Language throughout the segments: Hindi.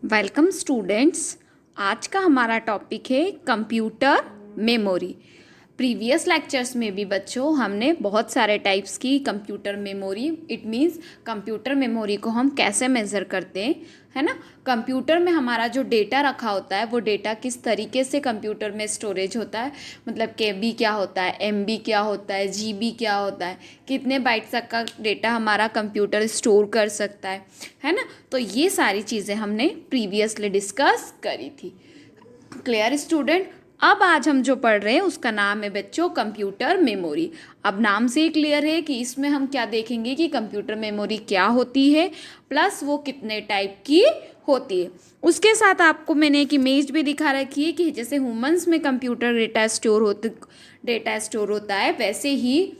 Welcome students. आज का हमारा टॉपिक है कंप्यूटर मेमोरी। प्रीवियस लेक्चर्स में भी बच्चों हमने बहुत सारे टाइप्स की computer memory, it means computer memory को हम कैसे मेज़र करते हैं, है ना। कंप्यूटर में हमारा जो डेटा रखा होता है वो डेटा किस तरीके से कंप्यूटर में स्टोरेज होता है, मतलब केबी क्या होता है, एमबी क्या होता है, जीबी क्या होता है, कितने बाइट्स तक का डेटा हमारा कंप्यूटर स्टोर कर सकता है ना। तो ये सारी चीज़ें हमने प्रीवियसली डिस्कस करी थी। Clear student. अब आज हम जो पढ़ रहे हैं उसका नाम है बच्चों कंप्यूटर मेमोरी। अब नाम से ही क्लियर है कि इसमें हम क्या देखेंगे कि कंप्यूटर मेमोरी क्या होती है, प्लस वो कितने टाइप की होती है। उसके साथ आपको मैंने एक इमेज भी दिखा रखी है कि जैसे ह्यूमंस में कंप्यूटर डेटा स्टोर होता है, वैसे ही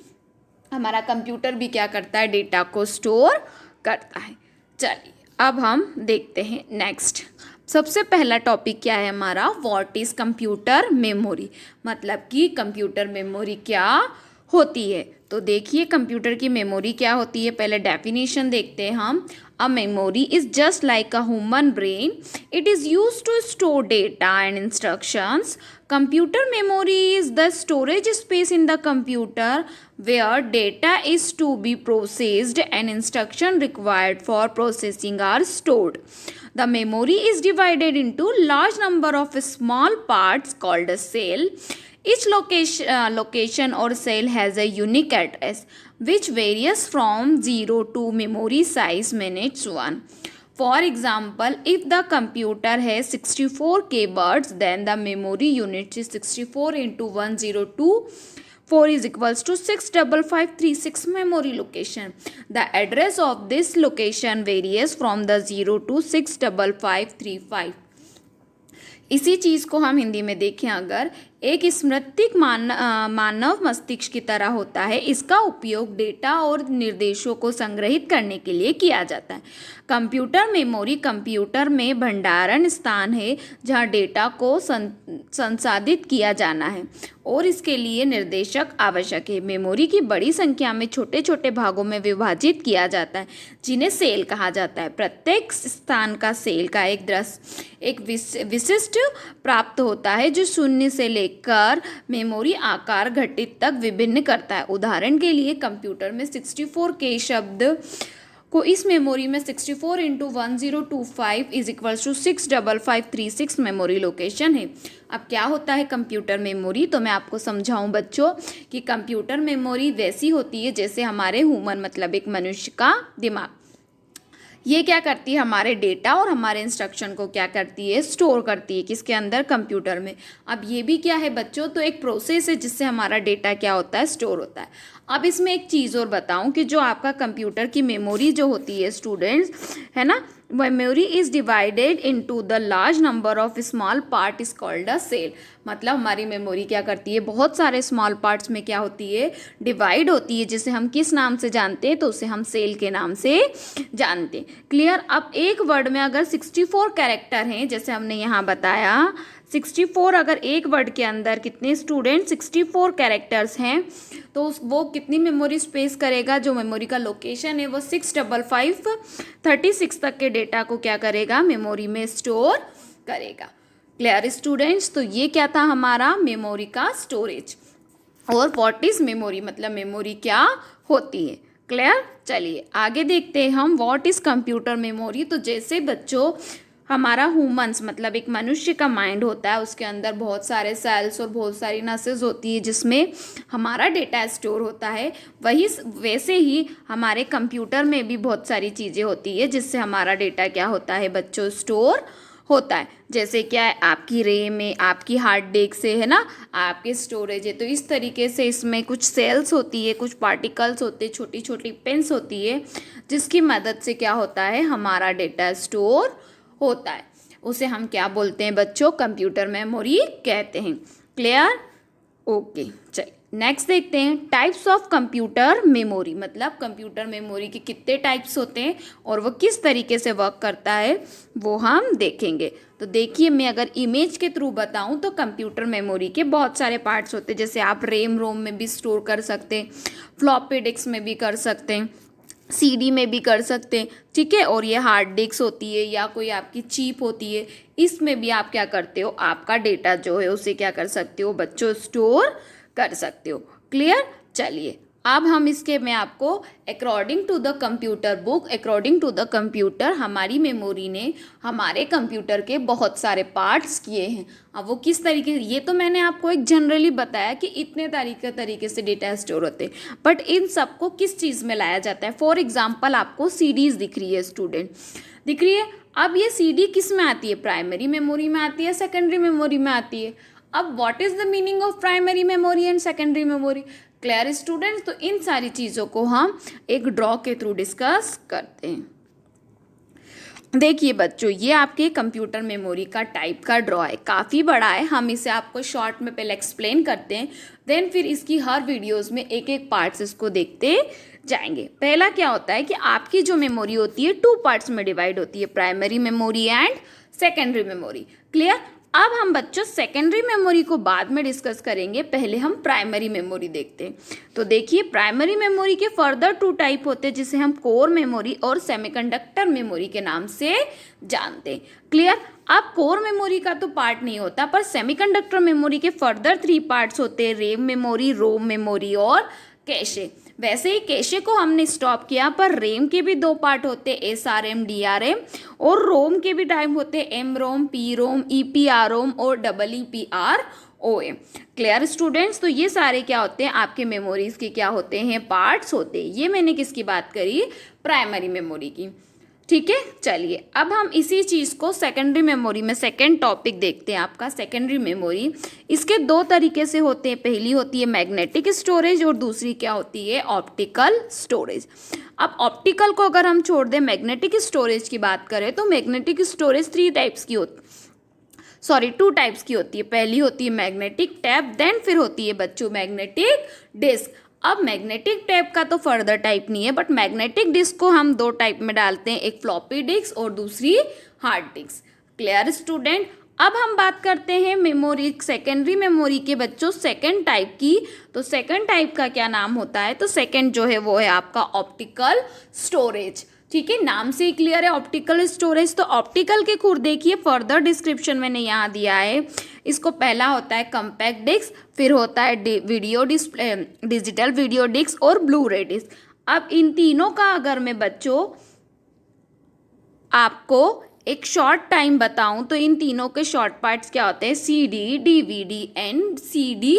हमारा कंप्यूटर भी क्या करता है, डेटा को स्टोर करता है। चलिए अब हम देखते हैं नेक्स्ट। सबसे पहला टॉपिक क्या है हमारा, व्हाट इज़ कंप्यूटर मेमोरी, मतलब कि कंप्यूटर मेमोरी क्या होती है। तो देखिए कंप्यूटर की मेमोरी क्या होती है, पहले डेफिनेशन देखते हैं हम। A memory is just like a human brain, it is use to store data and instructions. Computer memory is the storage space in the computer where data is to be processed and instruction required for processing are stored. The memory is divided into large number of small parts called a cell. Each location or cell has a unique address which varies from 0 to memory size minutes 1. For example, if the computer has 64 keywords, then the memory unit is 64 into 102. 4 is equals to 65536 memory location. The address of this location varies from the 0 to 65535. इसी चीज़ को हम हिंदी में देखें अगर, एक स्मृतिक मानव मस्तिष्क की तरह होता है। इसका उपयोग डेटा और निर्देशों को संग्रहित करने के लिए किया जाता है। कंप्यूटर मेमोरी कंप्यूटर में भंडारण स्थान है जहां डेटा को संसाधित किया जाना है और इसके लिए निर्देशक आवश्यक है। मेमोरी की बड़ी संख्या में छोटे छोटे भागों में विभाजित किया जाता है जिन्हें सेल कहा जाता है। प्रत्येक स्थान का सेल का एक विशिष्ट प्राप्त होता है जो शून्य से लेकर मेमोरी आकार घटित तक विभिन्न करता है। उदाहरण के लिए कंप्यूटर में 64 के शब्द को इस मेमोरी में 64 into 1025 is equals to 65536 memory location है। अब क्या होता है कंप्यूटर मेमोरी, तो मैं आपको समझाऊं बच्चों कि कंप्यूटर मेमोरी वैसी होती है जैसे हमारे ह्यूमन मतलब एक मनुष्य का दिमाग। ये क्या करती है, हमारे डेटा और हमारे इंस्ट्रक्शन को क्या करती है, स्टोर करती है किसके अंदर, कंप्यूटर में। अब ये भी क्या है बच्चों, तो एक प्रोसेस है जिससे हमारा डेटा क्या होता है, स्टोर होता है। अब इसमें एक चीज़ और बताऊं कि जो आपका कंप्यूटर की मेमोरी जो होती है स्टूडेंट्स, है ना, memory is divided into the large number of small part is called a cell. मतलब हमारी मेमोरी क्या करती है, बहुत सारे स्मॉल पार्ट्स में क्या होती है, डिवाइड होती है, जिसे हम किस नाम से जानते हैं, तो उसे हम सेल के नाम से जानते हैं। क्लियर। अब एक वर्ड में अगर 64 कैरेक्टर हैं, जैसे हमने यहाँ बताया 64, अगर एक वर्ड के अंदर कितने स्टूडेंट 64 कैरेक्टर्स हैं, तो वो कितनी मेमोरी स्पेस करेगा, जो मेमोरी का लोकेशन है वो 65536 तक के डेटा को क्या करेगा, मेमोरी में स्टोर करेगा। Clear students. तो ये क्या था हमारा मेमोरी का स्टोरेज। और व्हाट इज मेमोरी, मतलब मेमोरी क्या होती है। क्लियर। चलिए आगे देखते हैं हम व्हाट इज कंप्यूटर मेमोरी। तो जैसे बच्चों हमारा ह्यूमंस मतलब एक मनुष्य का माइंड होता है, उसके अंदर बहुत सारे सेल्स और बहुत सारी नसेस होती है जिसमें हमारा डेटा स्टोर होता है, वैसे ही हमारे कंप्यूटर में भी बहुत सारी चीज़ें होती है जिससे हमारा डेटा क्या होता है बच्चों, स्टोर होता है। जैसे क्या है, आपकी रैम है, आपकी हार्ड डिस्क से, है ना, आपके स्टोरेज है। तो इस तरीके से इसमें कुछ सेल्स होती है, कुछ पार्टिकल्स होते हैं, छोटी छोटी पिन्स होती है जिसकी मदद से क्या होता है, हमारा डेटा स्टोर होता है। उसे हम क्या बोलते हैं बच्चों, कंप्यूटर मेमोरी कहते हैं। क्लियर। ओके। चलिए नेक्स्ट देखते हैं टाइप्स ऑफ कंप्यूटर मेमोरी, मतलब कंप्यूटर मेमोरी के कितने टाइप्स होते हैं और वो किस तरीके से वर्क करता है वो हम देखेंगे। तो देखिए मैं अगर इमेज के थ्रू बताऊं तो कंप्यूटर मेमोरी के बहुत सारे पार्ट्स होते हैं, जैसे आप रैम रोम में भी स्टोर कर सकते हैं, फ्लॉपी डिस्क में भी कर सकते हैं, सीडी में भी कर सकते हैं, ठीक है। और ये हार्ड डिस्क होती है या कोई आपकी चिप होती है, इसमें भी आप क्या करते हो, आपका डेटा जो है उसे क्या कर सकते हो बच्चों, स्टोर कर सकते हो। क्लियर। चलिए अब हम इसके मैं आपको according to the computer book, according to the computer, हमारी मेमोरी ने हमारे कंप्यूटर के बहुत सारे पार्ट्स किए हैं। अब वो किस तरीके, ये तो मैंने आपको एक जनरली बताया कि इतने तरीके से डेटा स्टोर होते हैं, बट इन सबको किस चीज़ में लाया जाता है। फॉर एग्जाम्पल आपको सीडीज़ दिख रही है स्टूडेंट, दिख रही है। अब ये सीडी किस में आती है, प्राइमरी मेमोरी में आती है, सेकेंडरी मेमोरी में आती है। अब what is the meaning of primary memory and secondary memory. Clear students. तो इन सारी चीज़ों को हम एक ड्रॉ के थ्रू डिस्कस करते हैं। देखिए बच्चों, ये आपके कंप्यूटर मेमोरी का टाइप का ड्रॉ है, काफ़ी बड़ा है। हम इसे आपको शॉर्ट में पहले एक्सप्लेन करते हैं, देन फिर इसकी हर वीडियोस में एक एक पार्ट्स इसको देखते जाएंगे। पहला क्या होता है कि आपकी जो मेमोरी होती है 2 पार्ट्स में डिवाइड होती है, primary memory and secondary memory. Clear. अब हम बच्चों सेकेंडरी मेमोरी को बाद में डिस्कस करेंगे, पहले हम प्राइमरी मेमोरी देखते हैं। तो देखिए प्राइमरी मेमोरी के फर्दर 2 टाइप होते हैं, जिसे हम कोर मेमोरी और सेमीकंडक्टर मेमोरी के नाम से जानते हैं। क्लियर। अब कोर मेमोरी का तो पार्ट नहीं होता, पर सेमीकंडक्टर मेमोरी के फर्दर 3 पार्ट्स होते हैं, रैम मेमोरी, रोम मेमोरी और कैशे। वैसे ही कैशे को हमने स्टॉप किया, पर रैम के भी 2 पार्ट होते हैं, SRM DRM, और रोम के भी टाइप होते हैं, MROM PROM EPROM और EEPROM। Clear students. तो ये सारे क्या होते हैं, आपके मेमोरीज के क्या होते हैं, पार्ट्स होते हैं। ये मैंने किसकी बात करी, प्राइमरी मेमोरी की। ठीक है। चलिए अब हम इसी चीज़ को सेकेंडरी मेमोरी में सेकेंड टॉपिक देखते हैं, आपका सेकेंडरी मेमोरी। इसके 2 तरीके से होते हैं, पहली होती है मैग्नेटिक स्टोरेज और दूसरी क्या होती है, ऑप्टिकल स्टोरेज। अब ऑप्टिकल को अगर हम छोड़ दें, मैग्नेटिक स्टोरेज की बात करें, तो मैग्नेटिक स्टोरेज 2 टाइप्स की होती है। पहली होती है मैग्नेटिक टैप, देन फिर होती है बच्चों मैग्नेटिक डिस्क। अब मैग्नेटिक टैप का तो फर्दर टाइप नहीं है, बट मैग्नेटिक डिस्क को हम 2 टाइप में डालते हैं, एक फ्लॉपी डिस्क और दूसरी हार्ड डिस्क। Clear student. अब हम बात करते हैं मेमोरी, सेकेंडरी मेमोरी के बच्चों सेकेंड टाइप की। तो सेकेंड टाइप का क्या नाम होता है, तो सेकेंड जो है वो है आपका ऑप्टिकल स्टोरेज। ठीक है, नाम से ही क्लियर है ऑप्टिकल स्टोरेज। तो ऑप्टिकल के खुद देखिए फर्दर डिस्क्रिप्शन मैंने यहाँ दिया है। इसको पहला होता है कम्पैक्ट डिस्क, फिर होता है video display, digital video disk और ब्लू रे डिस्क। अब इन तीनों का अगर मैं बच्चों आपको एक शॉर्ट टाइम बताऊं, तो इन तीनों के शॉर्ट पार्ट्स क्या होते हैं, CD DVD and CD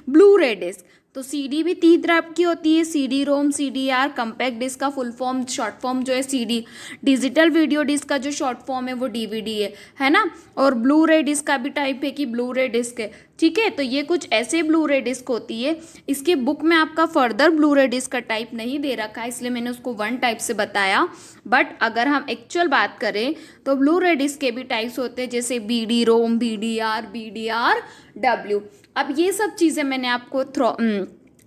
blue ray disc. तो CD भी 3 तरह की होती है, CD रोम, CDR। कम्पैक्ट डिस्क का फुल फॉर्म, शॉर्ट फॉर्म जो है CD। डिजिटल वीडियो डिस्क का जो शॉर्ट फॉर्म है वो DVD है ना। और ब्लू रे डिस्क का भी टाइप है कि ब्लू रे डिस्क है। ठीक है, तो ये कुछ ऐसे ब्लू रे डिस्क होती है। इसके बुक में आपका फर्दर ब्लू रे डिस्क का टाइप नहीं दे रखा है, इसलिए मैंने उसको 1 टाइप से बताया। बट अगर हम एक्चुअल बात करें तो ब्लू रे डिस्क के भी टाइप्स होते हैं, जैसे BD रोम, BDR, BDRW। अब ये सब चीज़ें मैंने आपको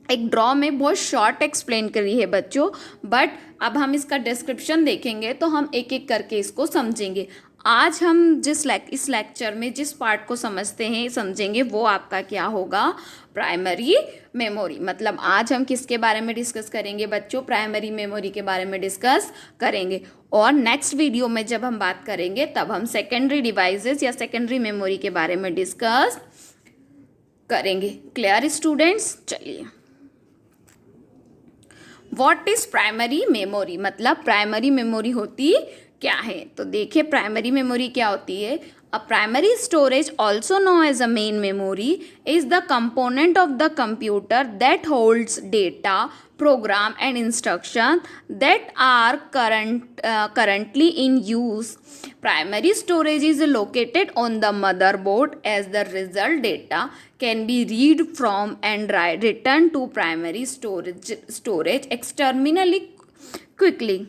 एक ड्रॉ में बहुत शॉर्ट एक्सप्लेन करी है बच्चों, बट अब हम इसका डिस्क्रिप्शन देखेंगे तो हम एक एक करके इसको समझेंगे। आज हम इस लेक्चर में जिस पार्ट को समझेंगे वो आपका क्या होगा, प्राइमरी मेमोरी। मतलब आज हम किसके बारे में डिस्कस करेंगे बच्चों, प्राइमरी मेमोरी के बारे में डिस्कस करेंगे। और नेक्स्ट वीडियो में जब हम बात करेंगे तब हम सेकेंडरी डिवाइसेस या सेकेंडरी मेमोरी के बारे में डिस्कस करेंगे। Clear students. चलिए, व्हाट इज प्राइमरी मेमोरी, मतलब प्राइमरी मेमोरी होती क्या है। तो देखिए प्राइमरी मेमोरी क्या होती है। A primary storage, also known as a main memory, is the component of the computer that holds data, program and instruction that are currently in use. Primary storage is located on the motherboard. As the result, data can be read from and written to primary storage externally quickly.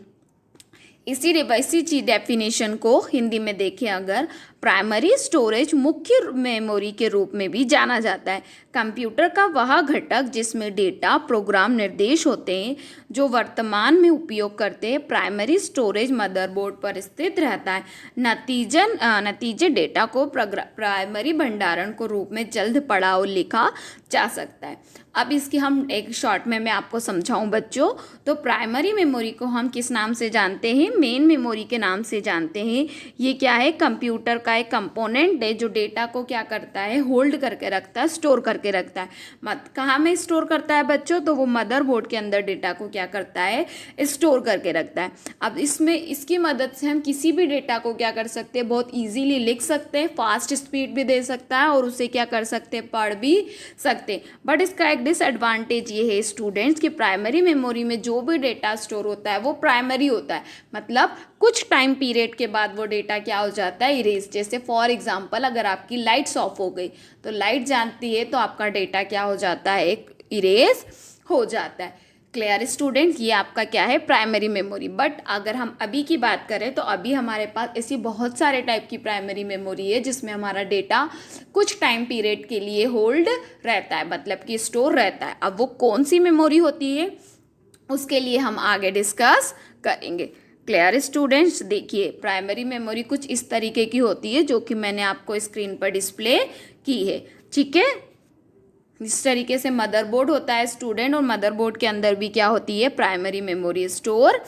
इसी डेफिनेशन को हिंदी में देखें अगर, प्राइमरी स्टोरेज मुख्य मेमोरी के रूप में भी जाना जाता है। कंप्यूटर का वह घटक जिसमें डेटा, प्रोग्राम, निर्देश होते हैं जो वर्तमान में उपयोग करते हैं प्राइमरी स्टोरेज मदरबोर्ड पर स्थित रहता है। नतीजे डेटा को प्राइमरी भंडारण को रूप में जल्द पढ़ा और लिखा जा सकता है। अब इसकी हम एक शॉर्ट में मैं आपको समझाऊं बच्चों, तो प्राइमरी मेमोरी को हम किस नाम से जानते हैं? मेन मेमोरी के नाम से जानते हैं। ये क्या है? कंप्यूटर का एक कंपोनेंट है जो डेटा को क्या करता है? होल्ड करके रखता है, स्टोर करके रखता है। कहाँ में स्टोर करता है बच्चों? तो वो मदरबोर्ड के अंदर डेटा को क्या करता है? स्टोर करके रखता है। अब इसकी मदद से हम किसी भी डेटा को क्या कर सकते हैं? बहुत ईजीली लिख सकते हैं, फास्ट स्पीड भी दे सकता है और उसे क्या कर सकते हैं? पढ़ भी सकते हैं। बट इसका एक डिसएडवांटेज ये है स्टूडेंट्स कि प्राइमरी मेमोरी में जो भी डेटा स्टोर होता है वो प्राइमरी होता है, मतलब कुछ टाइम पीरियड के बाद वो डेटा क्या हो जाता है? इरेज। जैसे फॉर एग्जांपल अगर आपकी लाइट्स ऑफ हो गई तो लाइट जानती है तो आपका डेटा क्या हो जाता है? इरेज हो जाता है। Clear students? ये आपका क्या है? Primary memory. बट अगर हम अभी की बात करें तो अभी हमारे पास ऐसी बहुत सारे टाइप की प्राइमरी मेमोरी है जिसमें हमारा डेटा कुछ टाइम पीरियड के लिए होल्ड रहता है, मतलब कि स्टोर रहता है। अब वो कौन सी मेमोरी होती है उसके लिए हम आगे डिस्कस करेंगे। Clear students? देखिए प्राइमरी मेमोरी कुछ इस तरीके की होती है जो कि मैंने आपको स्क्रीन पर डिस्प्ले की है। ठीक है, इस तरीके से मदरबोर्ड होता है स्टूडेंट, और मदरबोर्ड के अंदर भी क्या होती है? प्राइमरी मेमोरी स्टोर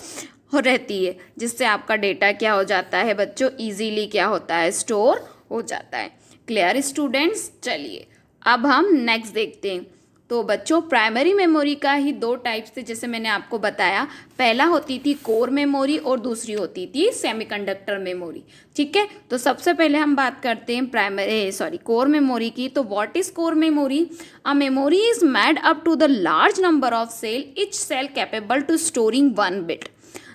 हो रहती है, जिससे आपका डेटा क्या हो जाता है बच्चों? इजीली क्या होता है? स्टोर हो जाता है। Clear students? चलिए अब हम नेक्स्ट देखते हैं। तो बच्चों प्राइमरी मेमोरी का ही दो टाइप्स थे जैसे मैंने आपको बताया। पहला होती थी कोर मेमोरी और दूसरी होती थी सेमीकंडक्टर मेमोरी। ठीक है, तो सबसे पहले हम बात करते हैं कोर मेमोरी की। तो what is core memory? A memory is made up to the large number of cell, each cell capable to storing 1 bit.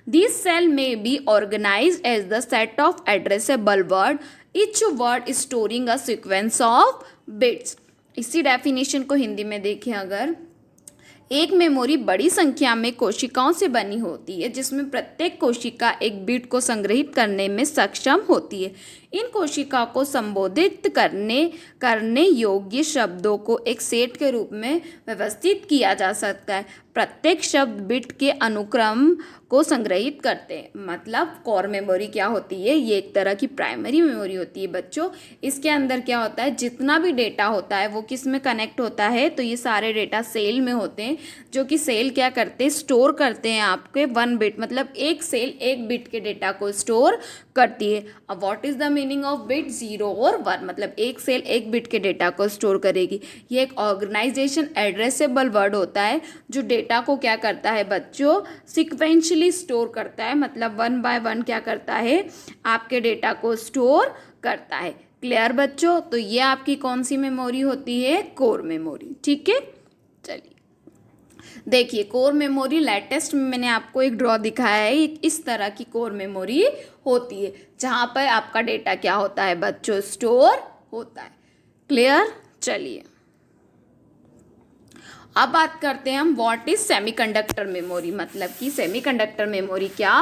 These cell may be organized as the set of addressable word, each word is storing a sequence of bits. इसी डेफिनेशन को हिंदी में देखें अगर, एक मेमोरी बड़ी संख्या में कोशिकाओं से बनी होती है जिसमें प्रत्येक कोशिका एक बिट को संग्रहित करने में सक्षम होती है। इन कोशिकाओं को संबोधित करने योग्य शब्दों को एक सेट के रूप में व्यवस्थित किया जा सकता है। प्रत्येक शब्द बिट के अनुक्रम को संग्रहित करते हैं। मतलब कोर मेमोरी क्या होती है? ये एक तरह की प्राइमरी मेमोरी होती है बच्चों। इसके अंदर क्या होता है? जितना भी डेटा होता है वो किस में कनेक्ट होता है? तो ये सारे डेटा सेल में होते हैं, जो कि सेल क्या करते हैं? स्टोर करते हैं आपके 1 bit, मतलब एक सेल 1 bit के डेटा को स्टोर करती है। अब what is the meaning of bit? 0 और 1, मतलब एक सेल 1 bit के डेटा को स्टोर करेगी। ये एक ऑर्गेनाइजेशन एड्रेसेबल वर्ड होता है जो डेटा को क्या करता है बच्चों? सिक्वेंशली स्टोर करता है, मतलब 1 by 1 क्या करता है? आपके डेटा को स्टोर करता है। क्लियर बच्चों? तो ये आपकी कौन सी मेमोरी होती है? Core memory. ठीक है, चलिए देखिए कोर मेमोरी लेटेस्ट में मैंने आपको एक ड्रॉ दिखाया है। इस तरह की कोर मेमोरी होती है जहाँ पर आपका डेटा क्या होता है बच्चों? स्टोर होता है। क्लियर? चलिए अब बात करते हैं हम व्हाट इज सेमीकंडक्टर मेमोरी, मतलब कि सेमीकंडक्टर मेमोरी क्या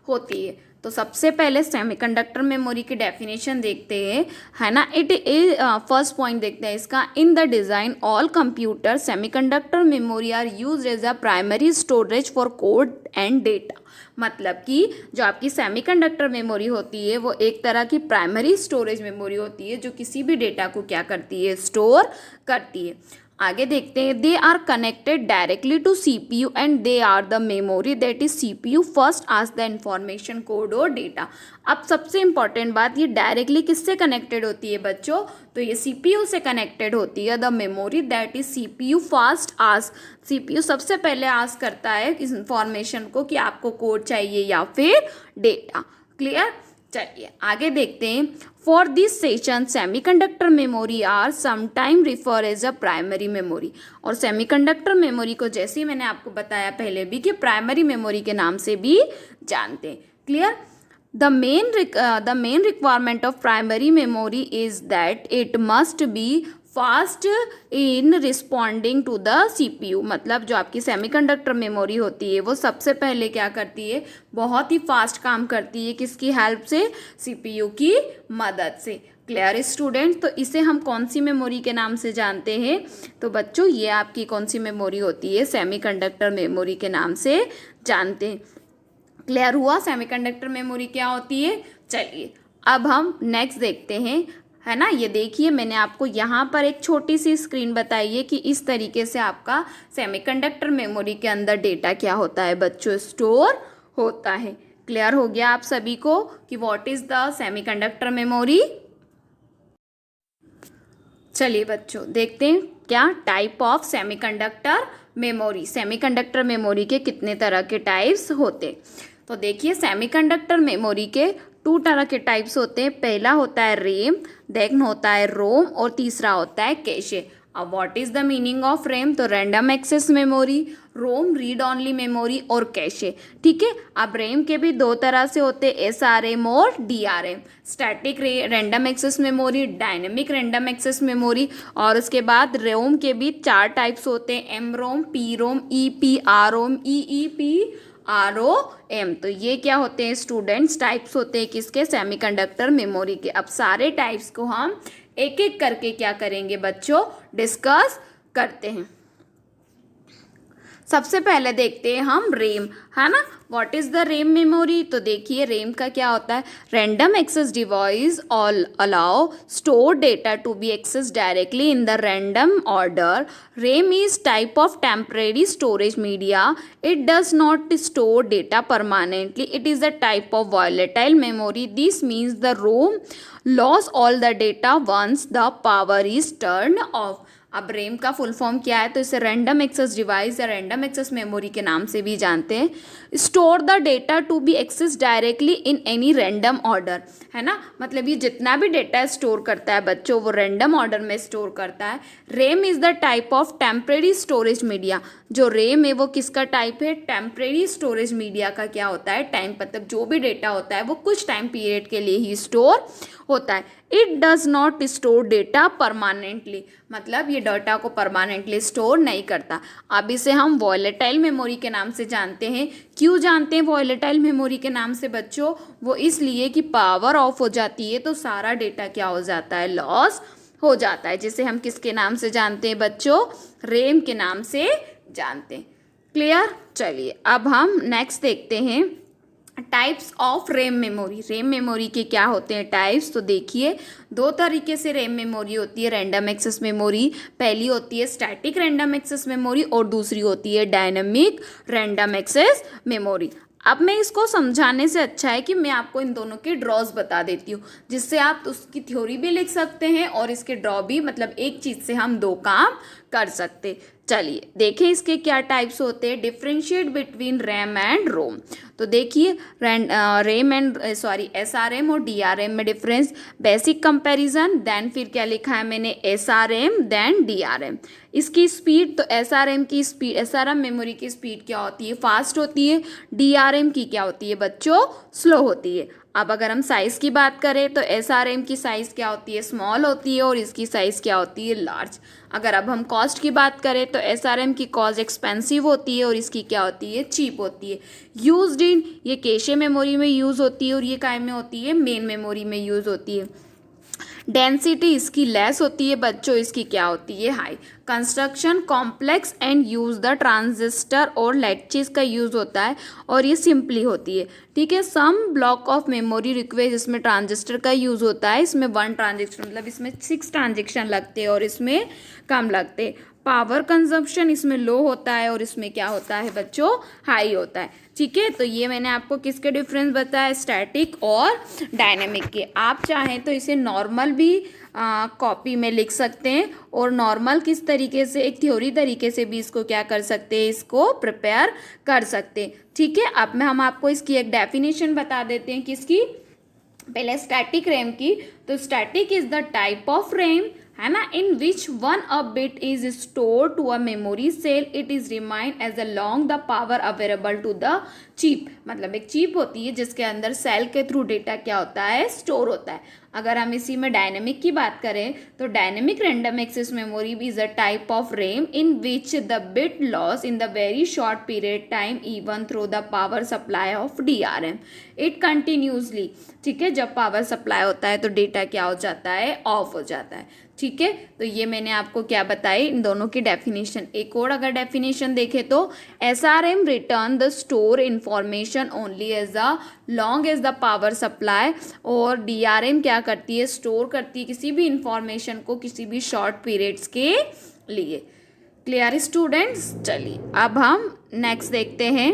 होती है। तो सबसे पहले सेमीकंडक्टर मेमोरी की डेफिनेशन देखते हैं, है ना। इट इज फर्स्ट पॉइंट देखते हैं इसका। In the design all computer semiconductor memory are used as a primary storage for code and data. मतलब कि जो आपकी सेमीकंडक्टर मेमोरी होती है वो एक तरह की प्राइमरी स्टोरेज मेमोरी होती है जो किसी भी डेटा को क्या करती है? स्टोर करती है। आगे देखते हैं, they are connected directly to CPU and they are the memory that is CPU first as the information code और डेटा। अब सबसे इंपॉर्टेंट बात, ये डायरेक्टली किससे कनेक्टेड होती है बच्चों? तो ये CPU से कनेक्टेड होती है। The memory that is CPU first आज, CPU सबसे पहले आज करता है इस इंफॉर्मेशन को कि आपको कोड चाहिए या फिर डेटा। क्लियर? चलिए आगे देखते हैं। For this session semiconductor memory are sometime refer as a primary memory. और सेमीकंडक्टर मेमोरी को जैसे ही मैंने आपको बताया पहले भी कि प्राइमरी मेमोरी के नाम से भी जानते हैं। Clear? The main requirement of primary memory is that it must be fast in responding to the CPU, मतलब जो आपकी सेमीकंडक्टर मेमोरी होती है वो सबसे पहले क्या करती है, बहुत ही फास्ट काम करती है, किसकी हेल्प से, सीपीयू की मदद से। क्लियर स्टूडेंट, तो इसे हम कौन सी मेमोरी के नाम से जानते हैं, तो बच्चों ये आपकी कौन सी मेमोरी होती है, सेमीकंडक्टर मेमोरी के नाम से जानते हैं। क्लियर हुआ सेमीकंडक्टर मेमोरी क्या होती है। चलिए अब हम नेक्स्ट देखते हैं, है ना। ये देखिए मैंने आपको यहाँ पर एक छोटी सी स्क्रीन बताई है कि इस तरीके से आपका सेमीकंडक्टर मेमोरी के अंदर डेटा क्या होता है बच्चों, स्टोर होता है। क्लियर हो गया आप सभी को कि what is the semiconductor memory. चलिए बच्चों देखते हैं क्या type of semiconductor memory, semiconductor memory के कितने तरह के टाइप्स होते। तो देखिए सेमीकंडक्टर मेमोरी के 2 तरह के टाइप्स होते हैं। पहला होता है रैम, देन होता है रोम और तीसरा होता है कैशे। अब what is the meaning of RAM, तो रैंडम एक्सेस मेमोरी, रोम रीड ऑनली मेमोरी और कैशे। ठीक है, अब रैम के भी 2 तरह से होते हैं, SRM और DRM, static random access memory, dynamic random access memory. और उसके बाद रोम के भी 4 टाइप्स होते हैं, MROM, PROM, EPROM, EEPROM। तो ये क्या होते हैं स्टूडेंट्स, टाइप्स होते हैं किसके, सेमीकंडक्टर मेमोरी के। अब सारे टाइप्स को हम एक एक करके क्या करेंगे बच्चों, डिस्कस करते हैं। सबसे पहले देखते हैं हम रैम, है ना। What is the RAM memory, तो देखिए रैम का क्या होता है, random access device all allow store data to be access directly in the random order. RAM is type of temporary storage media, it does not store data permanently, it is a type of volatile memory. This means the ROM loss all the data once the power is turn off. अब रैम का फुल फॉर्म क्या है, तो इसे रैंडम एक्सेस डिवाइस या रैंडम एक्सेस मेमोरी के नाम से भी जानते हैं। Store the data to be access directly in any random order, है ना, मतलब ये जितना भी डेटा स्टोर करता है बच्चों वो रैंडम ऑर्डर में स्टोर करता है। RAM is the type of temporary storage media, जो रैम है वो किसका टाइप है, टेम्परेरी स्टोरेज मीडिया का क्या होता है, टाइम, मतलब जो भी डेटा होता है वो कुछ टाइम पीरियड के लिए ही स्टोर होता है। It does not store data permanently, मतलब ये डेटा को परमानेंटली स्टोर नहीं करता। अब इसे हम वॉलेटाइल मेमोरी के नाम से जानते हैं। क्यों जानते हैं वॉलेटाइल मेमोरी के नाम से बच्चों, वो इसलिए कि पावर ऑफ हो जाती है तो सारा डेटा क्या हो जाता है, लॉस हो जाता है, जिसे हम किसके नाम से जानते हैं बच्चों, रैम के नाम से जानते हैं। क्लियर, चलिए अब हम नेक्स्ट देखते हैं types of RAM memory. RAM memory के क्या होते हैं टाइप्स, तो देखिए 2 तरीके से रैम मेमोरी होती है रैंडम एक्सेस मेमोरी। पहली होती है स्टैटिक रैंडम एक्सेस मेमोरी और दूसरी होती है डायनेमिक रैंडम एक्सेस मेमोरी। अब मैं इसको समझाने से अच्छा है कि मैं आपको इन दोनों के ड्रॉज बता देती हूँ, जिससे आप उसकी थ्योरी भी लिख सकते हैं और इसके ड्रॉ भी, मतलब एक चीज़ से हम 2 काम कर सकते। चलिए देखें इसके क्या टाइप्स होते हैं। डिफ्रेंशिएट बिटवीन रैम एंड रोम, तो देखिए रैम एंड SRM और DRM में डिफरेंस, बेसिक कंपैरिजन, देन फिर क्या लिखा है मैंने, SRM देन DRM। इसकी स्पीड, तो SRM की स्पीड, SRM मेमोरी की स्पीड क्या होती है, फास्ट होती है। DRM की क्या होती है बच्चों, स्लो होती है। अब अगर हम साइज़ की बात करें तो SRM की साइज़ क्या होती है, स्मॉल होती है और इसकी साइज़ क्या होती है, लार्ज। अगर अब हम कॉस्ट की बात करें तो SRM की कॉस्ट एक्सपेंसिव होती है और इसकी क्या होती है, चीप होती है। यूज्ड इन, ये कैशे मेमोरी में यूज़ होती है और ये काय में होती है, मेन मेमोरी में यूज़ होती है। डेंसिटी इसकी लेस होती है बच्चों, इसकी क्या होती है, high. Construction complex and use the transistor और लैचेस का यूज़ होता है और ये सिंपली होती है। ठीक है, सम ब्लॉक ऑफ मेमोरी रिक्वेस्ट, इसमें ट्रांजिस्टर का यूज़ होता है, इसमें 1 ट्रांजिस्टर, मतलब इसमें 6 ट्रांजेक्शन लगते हैं और इसमें कम लगते। पावर कंजम्पशन इसमें लो होता है और इसमें क्या होता है बच्चों, हाई होता है। ठीक है, तो ये मैंने आपको किसके डिफरेंस बताया, स्टैटिक और डायनेमिक के। आप चाहें तो इसे नॉर्मल भी कॉपी में लिख सकते हैं और नॉर्मल किस तरीके से, एक थ्योरी तरीके से भी इसको क्या कर सकते हैं, इसको प्रिपेयर कर सकते हैं। ठीक है, अब हम आपको इसकी एक डेफिनेशन बता देते हैं, किसकी, पहले स्टैटिक रैम की। तो static is the type of RAM, है ना, in which one a bit is store to a memory cell, it is remind as along the power available to the chip. मतलब एक चिप होती है जिसके अंदर सेल के थ्रू डेटा क्या होता है, स्टोर होता है। अगर हम इसी में डायनेमिक की बात करें तो dynamic random access memory is a type of RAM in which the bit loss in the very short period time even through the power supply of DRM, it continuously. ठीक है, जब पावर सप्लाई होता है तो डेटा क्या हो जाता है, ऑफ हो जाता है। ठीक है, तो ये मैंने आपको क्या बताई, इन दोनों की डेफिनेशन। एक और अगर डेफिनेशन देखें तो SRM return the store information only as a long as the power supply, और DRM क्या करती है, स्टोर करती है किसी भी इंफॉर्मेशन को किसी भी शॉर्ट पीरियड्स के लिए। Clear students? चलिए अब हम नेक्स्ट देखते हैं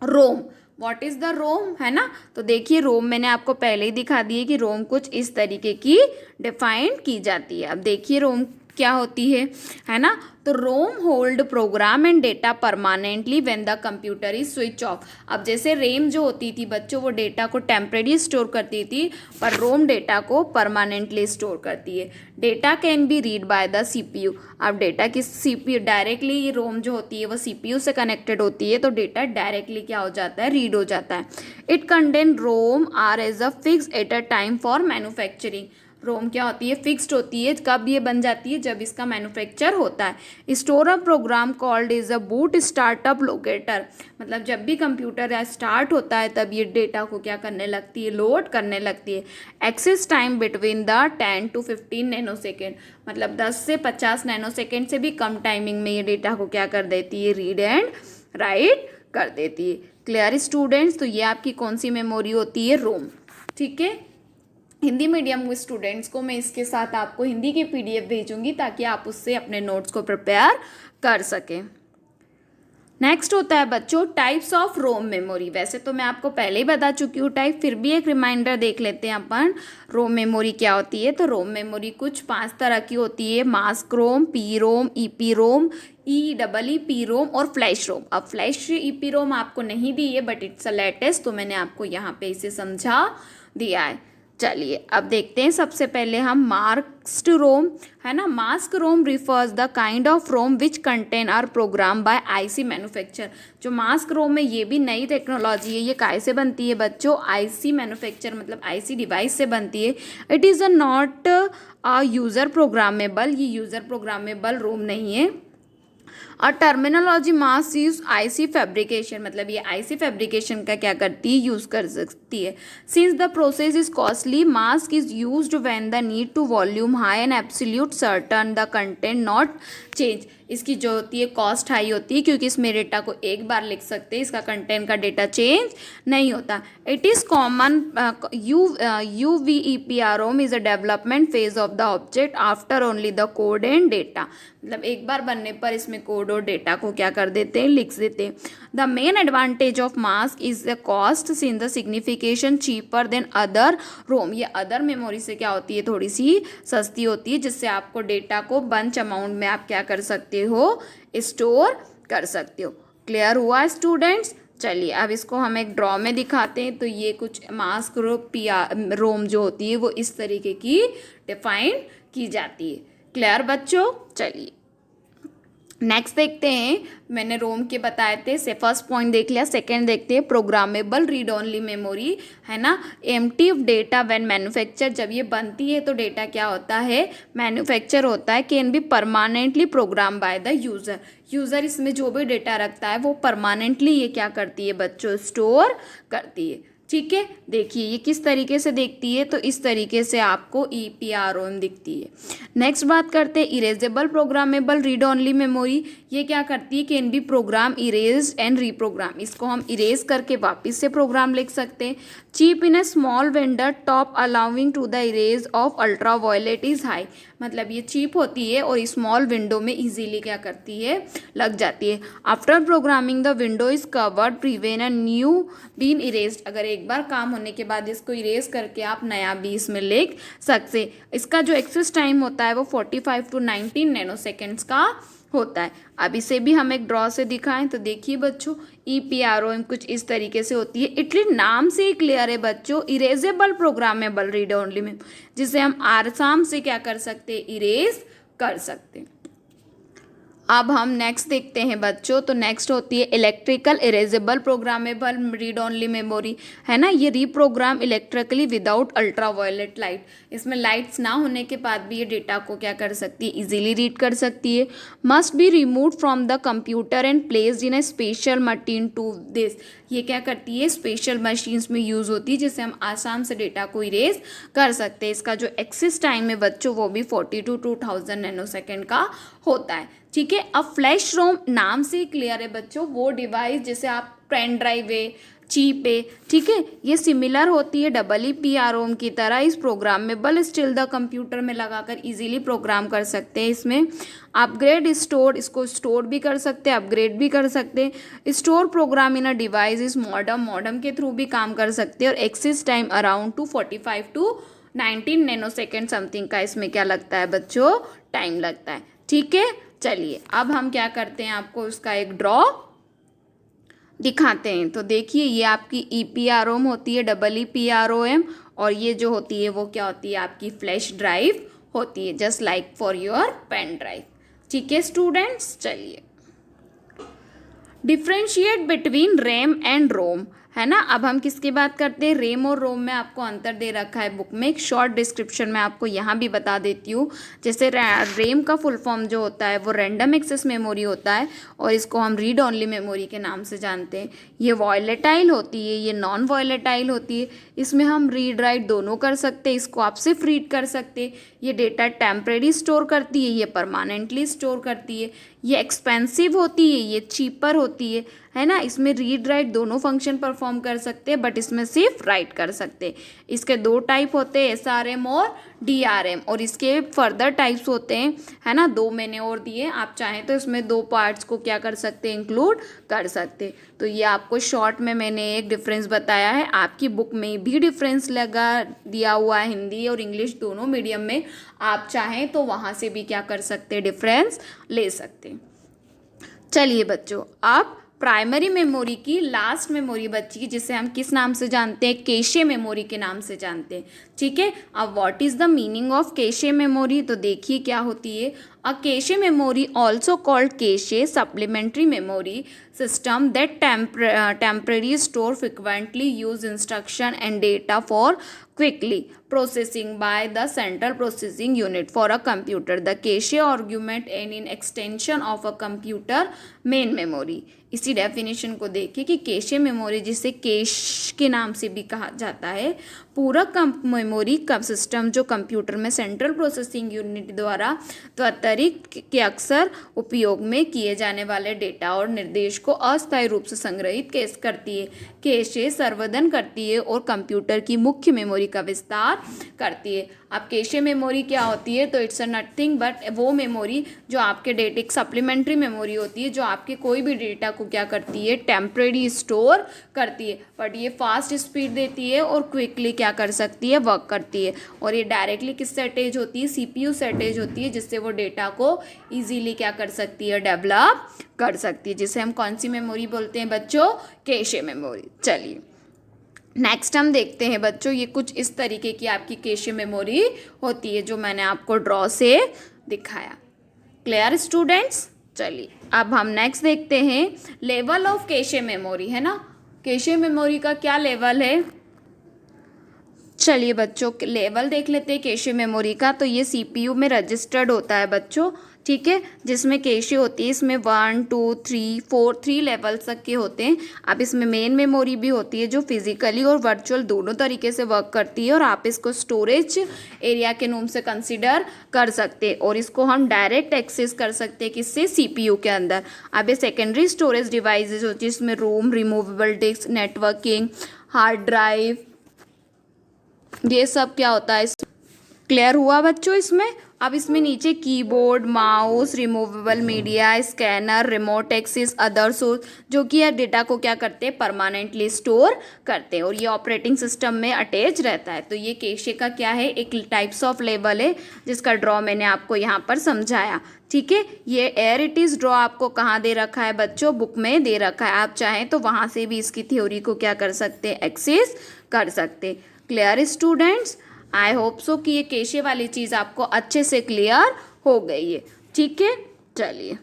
रोम। व्हाट इज़ द रोम, है ना। तो देखिए रोम मैंने आपको पहले ही दिखा दी है कि रोम कुछ इस तरीके की डिफाइन की जाती है। अब देखिए रोम क्या होती है ना। तो ROM hold program and data permanently when the computer is switch off. अब जैसे रैम जो होती थी बच्चों, वो डेटा को टेम्परेरी स्टोर करती थी, पर रोम डेटा को परमानेंटली स्टोर करती है। Data can be read by the CPU। अब डेटा की CPU डायरेक्टली, ये रोम जो होती है वो CPU से कनेक्टेड होती है, तो डेटा डायरेक्टली क्या हो जाता है, रीड हो जाता है। It contain ROM are as a fix at a time for manufacturing. ROM क्या होती है, फिक्स्ड होती है। कब ये बन जाती है, जब इसका मैन्युफैक्चर होता है। Store a program called is a boot startup locator. मतलब जब भी कंप्यूटर स्टार्ट होता है तब ये डेटा को क्या करने लगती है, लोड करने लगती है। Access time between the 10 to 15 nanosecond. मतलब 10 से 50 नैनोसेकेंड से भी कम टाइमिंग में ये डेटा को क्या कर देती है, रीड एंड राइट कर देती है। Clear students? तो ये आपकी कौन सी मेमोरी होती है, रोम। ठीक है, हिंदी मीडियम स्टूडेंट्स को मैं इसके साथ आपको हिंदी की PDF भेजूंगी ताकि आप उससे अपने नोट्स को प्रिपेयर कर सकें। नेक्स्ट होता है बच्चों टाइप्स ऑफ रोम मेमोरी। वैसे तो मैं आपको पहले ही बता चुकी हूँ टाइप, फिर भी एक रिमाइंडर देख लेते हैं अपन। रोम मेमोरी क्या होती है, तो रोम मेमोरी कुछ 5 तरह की होती है। मास्क रोम, पी रोम, EP रोम, EEP रोम और फ्लैश रोम। अब फ्लैश EP रोम आपको नहीं दी है बट इट्स अ लेटेस्ट, तो मैंने आपको यहाँ पे इसे समझा दिया है। चलिए अब देखते हैं, सबसे पहले हम मास्क्ड रोम, है ना। Mask ROM refers the kind of ROM which contain are program by IC manufacture. जो मास्क रोम है ये भी नई टेक्नोलॉजी है। ये काय से बनती है बच्चों, IC मैन्युफैक्चर मतलब IC डिवाइस से बनती है। It is a not a user programmable, ये यूज़र प्रोग्रामेबल रोम नहीं है। और terminology mask use IC fabrication, मतलब ये IC फैब्रिकेशन का क्या करती है, यूज़ कर सकती है। Since the process is costly, mask is used when the need to volume high and absolute certain the content not change. इसकी जो होती है कॉस्ट हाई होती है क्योंकि इसमें डेटा को एक बार लिख सकते हैं, इसका कंटेंट का डेटा चेंज नहीं होता। It is common UVEPROM is a development phase of the object after only the code and data. मतलब एक बार बनने पर इसमें कोड और डेटा को क्या कर देते हैं, लिख देते हैं। The main advantage of mask is the cost since the signification cheaper than other ROM. ये अदर मेमोरी से क्या होती है, थोड़ी सी सस्ती होती है, जिससे आपको डेटा को बंच अमाउंट में आप क्या कर सकते हो, स्टोर कर सकते हो। क्लियर हुआ स्टूडेंट्स? चलिए अब इसको हम एक ड्रॉ में दिखाते हैं। तो ये कुछ मास्क रोम जो होती है वो इस तरीके की डिफाइन की जाती है। क्लियर बच्चों? चलिए नेक्स्ट देखते हैं। मैंने रोम के बताए थे, से फर्स्ट पॉइंट देख लिया। सेकंड देखते हैं प्रोग्रामेबल रीड ओनली मेमोरी, है ना। Empty of data when manufacture, जब ये बनती है तो डेटा क्या होता है, मैन्युफैक्चर होता है। Can be permanently program by the user. User इसमें जो भी डेटा रखता है वो परमानेंटली ये क्या करती है बच्चों, स्टोर करती है। ठीक है, देखिए ये किस तरीके से देखती है, तो इस तरीके से आपको EPROM दिखती है। नेक्स्ट बात करते हैं erasable programmable read only memory. ये क्या करती है, can be program erase and reprogram. इसको हम इरेज करके वापस से प्रोग्राम लिख सकते हैं। Cheap in a small vendor top allowing to the erase of ultra violet is high. मतलब ये चीप होती है और स्मॉल विंडो में इजीली क्या करती है, लग जाती है। After programming the window is covered prevent a new been erased. अगर एक बार काम होने के बाद इसको इरेज करके आप नया भी इसमें लिख सकते। इसका जो एक्सेस टाइम होता है वो 45 to 19 नैनोसेकेंड्स का होता है। अब इसे भी हम एक ड्रॉ से दिखाएं तो देखिए बच्चों, EPROM कुछ इस तरीके से होती है। इटली नाम से ही क्लियर है बच्चों, इरेजेबल प्रोग्रामेबल रीड ओनली में, जिसे हम आसाम से क्या कर सकते हैं, इरेज कर सकते हैं। अब हम नेक्स्ट देखते हैं बच्चों, तो नेक्स्ट होती है electrical erasable programmable read only memory, है ना। ये reprogram electrically without ultra violet light, इसमें लाइट्स ना होने के बाद भी ये डेटा को क्या कर सकती है, इजीली रीड कर सकती है। Must be remove from the computer and placed in a special machine to this, ये क्या करती है, स्पेशल मशीन्स में यूज़ होती है, जिससे हम आसाम से डेटा को इरेज कर सकते हैं। इसका जो एक्सेस टाइम है बच्चों वो भी 40 to 2000 नैनोसेकेंड का होता है। ठीक है। अब फ्लैश रोम नाम से ही क्लियर है बच्चों, वो डिवाइस जैसे आप पेन ड्राइव है, चिप है, ठीक है, ये सिमिलर होती है EEPROM की तरह। इस प्रोग्रामेबल स्टिल द कंप्यूटर में लगाकर इजीली प्रोग्राम कर सकते हैं। इसमें अपग्रेड स्टोर, इसको स्टोर भी कर सकते हैं, अपग्रेड भी कर सकते हैं। Store program in a device इस मॉडम के थ्रू भी काम कर सकते हैं। और access time around 245 to 19 nanosecond something का इसमें क्या लगता है बच्चों, टाइम लगता है। ठीक है, चलिए अब हम क्या करते हैं, आपको उसका एक ड्रॉ दिखाते हैं। तो देखिए ये आपकी EPROM होती है, EEPROM, और ये जो होती है वो क्या होती है, आपकी फ्लैश ड्राइव होती है, just like for your pen drive. ठीक है स्टूडेंट्स, चलिए differentiate between RAM and ROM, है ना। अब हम किसकी बात करते हैं, रैम और रोम में आपको अंतर दे रखा है बुक में, एक शॉर्ट डिस्क्रिप्शन में आपको यहाँ भी बता देती हूँ। जैसे रैम का फुल फॉर्म जो होता है वो रैंडम एक्सेस मेमोरी होता है, और इसको हम रीड ओनली मेमोरी के नाम से जानते हैं। ये वॉयलेटाइल होती है, ये नॉन वॉयलेटाइल होती है। इसमें हम रीड राइट दोनों कर सकते हैं, इसको आप सिर्फ रीड कर सकते हैं। ये डेटा टेम्परेरी स्टोर करती है, ये परमानेंटली स्टोर करती है। ये एक्सपेंसिव होती है, ये चीपर होती है ना। इसमें रीड राइट दोनों फंक्शन परफॉर्म कर सकते हैं, बट इसमें सिर्फ राइट कर सकते हैं। इसके दो टाइप होते हैं, SRM और DRM, और इसके फर्दर टाइप्स होते हैं, है ना। दो मैंने और दिए, आप चाहें तो इसमें दो पार्ट्स को क्या कर सकते हैं, इंक्लूड कर सकते हैं। तो ये आपको शॉर्ट में मैंने एक डिफरेंस बताया है, आपकी बुक में भी डिफरेंस लगा दिया हुआ है, हिंदी और इंग्लिश दोनों मीडियम में। आप चाहें तो वहाँ से भी क्या कर सकते हैं, डिफरेंस ले सकते हैं। चलिए बच्चों, आप प्राइमरी मेमोरी की लास्ट मेमोरी बची, जिसे हम किस नाम से जानते हैं, कैशे मेमोरी के नाम से जानते हैं। ठीक है। अब what is the meaning of cache memory, तो देखिए क्या होती है। A cache memory also called cache supplementary memory system that temporarily store frequently used instruction and data for quickly processing by the central processing unit for a computer. The cache argument and in extension of a computer main memory. इसी डेफिनेशन को देखिए कि कैशे मेमोरी, जिसे कैश के नाम से भी कहा जाता है, पूरक मेमोरी का सिस्टम जो कंप्यूटर में सेंट्रल प्रोसेसिंग यूनिट द्वारा त्वरित के अक्सर उपयोग में किए जाने वाले डेटा और निर्देश को अस्थायी रूप से संग्रहित कैश करती है। कैशे संवर्धन करती है और कंप्यूटर की मुख्य मेमोरी का विस्तार करती है। अब कैशे मेमोरी क्या होती है, तो इट्स अ नथिंग बट वो मेमोरी जो आपके डेटा, एक सप्लीमेंट्री मेमोरी होती है जो आपके कोई भी डेटा को क्या करती है, टेम्परेरी स्टोर करती है, बट ये फास्ट स्पीड देती है और क्विकली क्या कर सकती है, वर्क करती है। और ये डायरेक्टली किससे अटैच होती है, CPU से अटैच होती है, जिससे वो डेटा को ईजीली क्या कर सकती है, डेवलप कर सकती है, जिसे हम कौन सी मेमोरी बोलते हैं बच्चों, कैशे मेमोरी। चलिए नेक्स्ट हम देखते हैं बच्चों, ये कुछ इस तरीके की आपकी कैशे मेमोरी होती है जो मैंने आपको ड्रॉ से दिखाया। Clear students. चलिए अब हम नेक्स्ट देखते हैं लेवल ऑफ कैशे मेमोरी, है ना। कैशे मेमोरी का क्या लेवल है, चलिए बच्चों लेवल देख लेते हैं कैशे मेमोरी का। तो ये CPU में रजिस्टर्ड होता है बच्चों, ठीक है, जिसमें कैशे होती है, इसमें 1 2 3 4 3 लेवल्स तक के होते हैं। अब इसमें मेन मेमोरी भी होती है जो फिजिकली और वर्चुअल दोनों तरीके से वर्क करती है, और आप इसको स्टोरेज एरिया के नाम से कंसिडर कर सकते हैं, और इसको हम डायरेक्ट एक्सेस कर सकते हैं किससे, CPU के अंदर। अब ये सेकेंडरी स्टोरेज डिवाइसेज होती है, इसमें ROM, removable disk, networking, hard drive, ये सब क्या होता है। क्लियर हुआ बच्चों इसमें। अब इसमें नीचे keyboard, mouse, removable media, scanner, remote access, other source, जो कि यह डेटा को क्या करते हैं, परमानेंटली स्टोर करते हैं और ये ऑपरेटिंग सिस्टम में अटैच रहता है। तो ये कैशे का क्या है, एक टाइप्स ऑफ लेवल है जिसका ड्रॉ मैंने आपको यहाँ पर समझाया। ठीक है, ये एयर इट इज़ ड्रॉ आपको कहाँ दे रखा है बच्चों, बुक में दे रखा है। आप चाहें तो वहाँ से भी इसकी थ्योरी को क्या कर सकते हैं, एक्सेस कर सकते। Clear students, I hope so कि ये कैशे वाली चीज़ आपको अच्छे से क्लियर हो गई है। ठीक है, चलिए,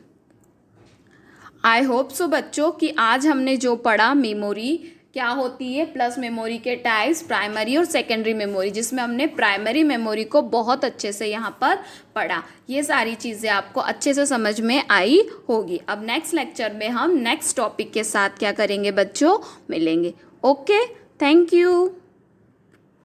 आई होप सो बच्चों कि आज हमने जो पढ़ा, मेमोरी क्या होती है, प्लस मेमोरी के टाइप्स, प्राइमरी और सेकेंडरी मेमोरी, जिसमें हमने प्राइमरी मेमोरी को बहुत अच्छे से यहाँ पर पढ़ा। ये सारी चीज़ें आपको अच्छे से समझ में आई होगी। अब नेक्स्ट लेक्चर में हम नेक्स्ट टॉपिक के साथ क्या करेंगे बच्चों, मिलेंगे। Okay, thank you.